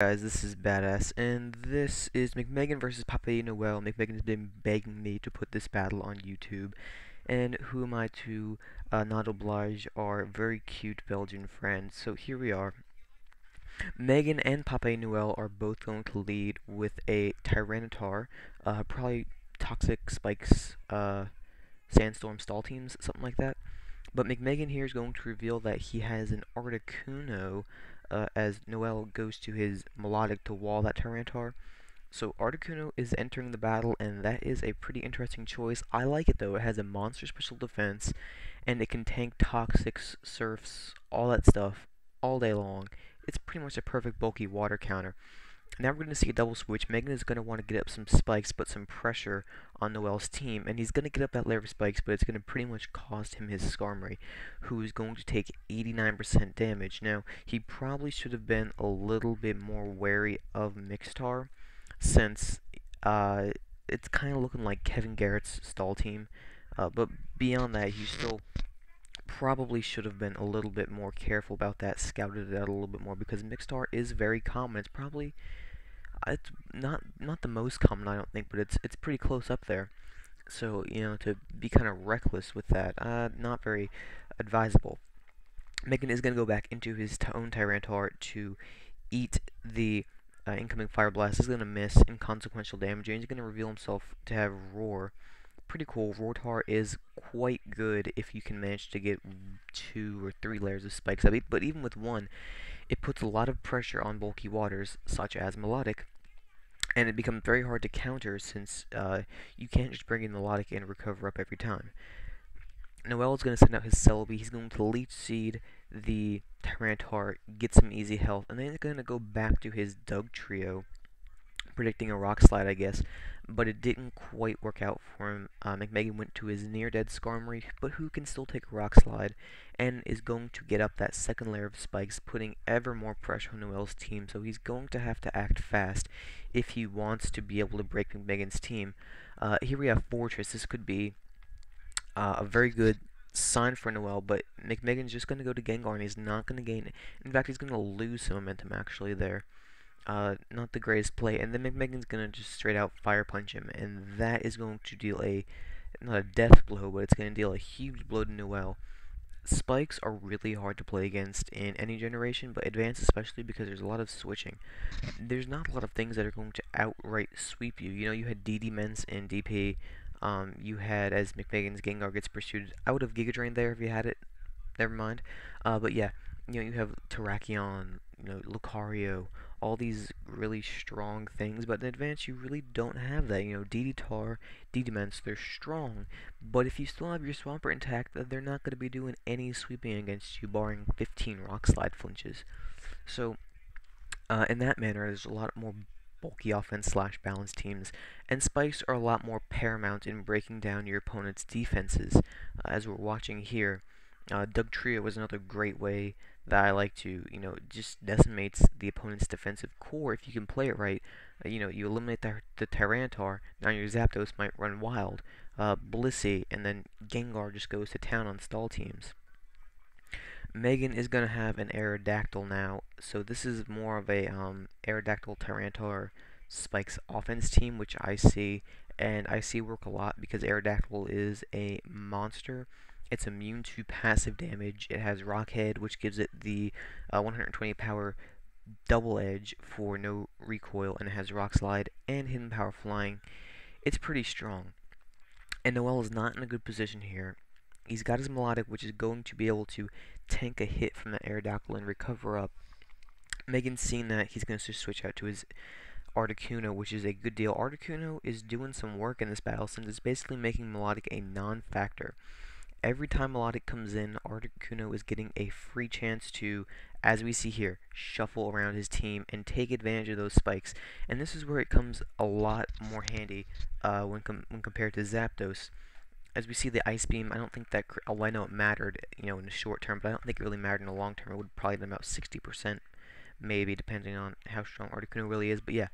Guys, this is Badass, and this is McMeghan versus Papai Noel. McMeghan has been begging me to put this battle on YouTube, and who am I to not oblige our very cute Belgian friend? So here we are. Megan and Papai Noel are both going to lead with a Tyranitar, probably Toxic Spikes, Sandstorm Stall Teams, something like that. But McMeghan here is going to reveal that he has an Articuno as Noel goes to his Melodic to wall that Tyranitar. So Articuno is entering the battle, and that is a pretty interesting choice. I like it though. It has a monster special defense, and it can tank Toxics, Surfs, all that stuff all day long. It's pretty much a perfect bulky water counter. Now we're going to see a double switch. Megan is going to want to get up some spikes, put some pressure on Noel's team, and he's going to get up that layer of spikes, but it's going to pretty much cost him his Skarmory, who is going to take 89% damage. Now, he probably should have been a little bit more wary of Mixtar, since it's kind of looking like Kevin Garrett's stall team, but beyond that, he still probably should have been a little bit more careful about that, scouted it out a little bit more, because Mixtar is very common. It's not the most common, I don't think, but it's pretty close up there. So, to be kind of reckless with that, not very advisable. Megan is going to go back into his own Tyranitar to eat the incoming Fire Blast. He's going to miss inconsequential damage, and he's going to reveal himself to have Roar. Pretty cool. Roar is quite good if you can manage to get 2 or 3 layers of spikes. But even with one, it puts a lot of pressure on bulky waters, such as Melodic, and it becomes very hard to counter since you can't just bring in Melodic and recover up every time. Noel is going to send out his Celebi. He's going to Leech Seed the Tyranitar, get some easy health, and then he's going to go back to his Doug Trio, predicting a Rock Slide, I guess, but it didn't quite work out for him. McMeghan went to his near-dead Skarmory, but who can still take a Rock Slide, and is going to get up that second layer of spikes, putting ever more pressure on Noel's team, so he's going to have to act fast if he wants to be able to break McMeghan's team. Here we have Fortress. This could be a very good sign for Noel, but McMeghan's just going to go to Gengar, and he's not going to gain. In fact, he's going to lose some momentum actually there. Not the greatest play, and then McMeghan's going to just straight out Fire Punch him, and that is going to deal not a death blow, but it's going to deal a huge blow to Noel. Spikes are really hard to play against in any generation, but Advance especially, because there's a lot of switching. There's not a lot of things that are going to outright sweep you. You had DD Ments in DP. You had, as McMeghan's Gengar gets pursued out of Giga Drain there if you had it. Never mind. But yeah, you have Terrakion, Lucario, all these really strong things, but in Advance you really don't have that. DD-Tar, DD-Ments, they're strong, but if you still have your Swampert intact, they're not going to be doing any sweeping against you, barring 15 Rock Slide flinches. So, in that manner, there's a lot more bulky offense slash balance teams, and spikes are a lot more paramount in breaking down your opponent's defenses, as we're watching here. Doug Trio was another great way that I like to, just decimates the opponent's defensive core if you can play it right. You eliminate the Tyranitar, now your Zapdos might run wild. Blissey, and then Gengar just goes to town on stall teams. Megan is going to have an Aerodactyl now, so this is more of a Aerodactyl Tyranitar Spikes offense team, which I see, and I see work a lot because Aerodactyl is a monster. It's immune to passive damage. It has Rock Head, which gives it the 120 power double edge for no recoil, and it has Rock Slide and Hidden Power Flying. It's pretty strong. And Noel is not in a good position here. He's got his Melodic, which is going to be able to tank a hit from that Aerodactyl and recover up. Megan's seen that. He's going to switch out to his Articuno, which is a good deal. Articuno is doing some work in this battle since it's basically making Melodic a non-factor. Every time Melodic comes in, Articuno is getting a free chance to, as we see here, shuffle around his team and take advantage of those spikes. And this is where it comes a lot more handy when compared to Zapdos. As we see the Ice Beam, I don't think that, I know it mattered, in the short term, but I don't think it really mattered in the long term. It would probably have been about 60%, maybe, depending on how strong Articuno really is. But yeah,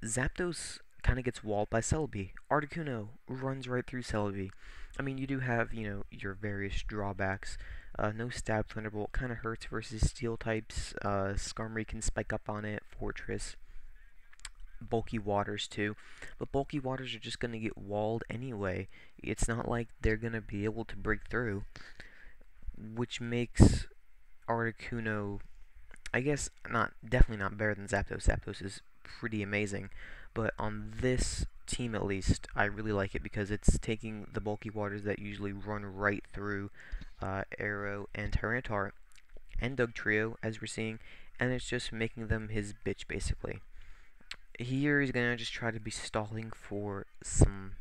Zapdos kind of gets walled by Celebi. Articuno runs right through Celebi. I mean, you do have, your various drawbacks No stab thunderbolt, kind of hurts versus steel types. Skarmory can spike up on it. Fortress, bulky waters too, but bulky waters are just gonna get walled anyway. It's not like they're gonna be able to break through, which makes Articuno, I guess, not definitely not better than Zapdos. Zapdos is pretty amazing, but on this team at least, I really like it because it's taking the bulky waters that usually run right through Arrow and Tyranitar and Dugtrio, as we're seeing, and it's just making them his bitch basically. Here he's gonna just try to be stalling for some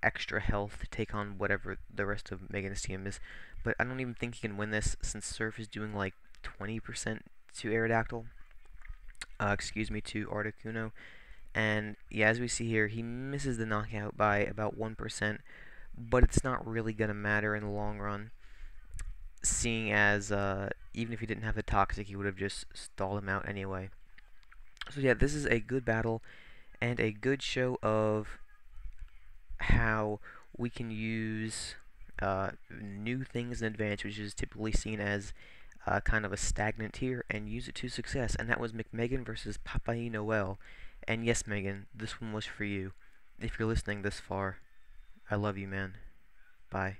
extra health to take on whatever the rest of Megan's team is, but I don't even think he can win this since Surf is doing like 20% to Aerodactyl, excuse me, to Articuno, and yeah, as we see here, he misses the knockout by about 1%, but it's not really gonna matter in the long run, seeing as even if he didn't have the Toxic, he would have just stalled him out anyway. So yeah, this is a good battle and a good show of how we can use new things in advance, which is typically seen as kind of a stagnant tier, and use it to success. And that was McMeghan versus Papai Noel. And yes, Megan, this one was for you. If you're listening this far, I love you, man. Bye.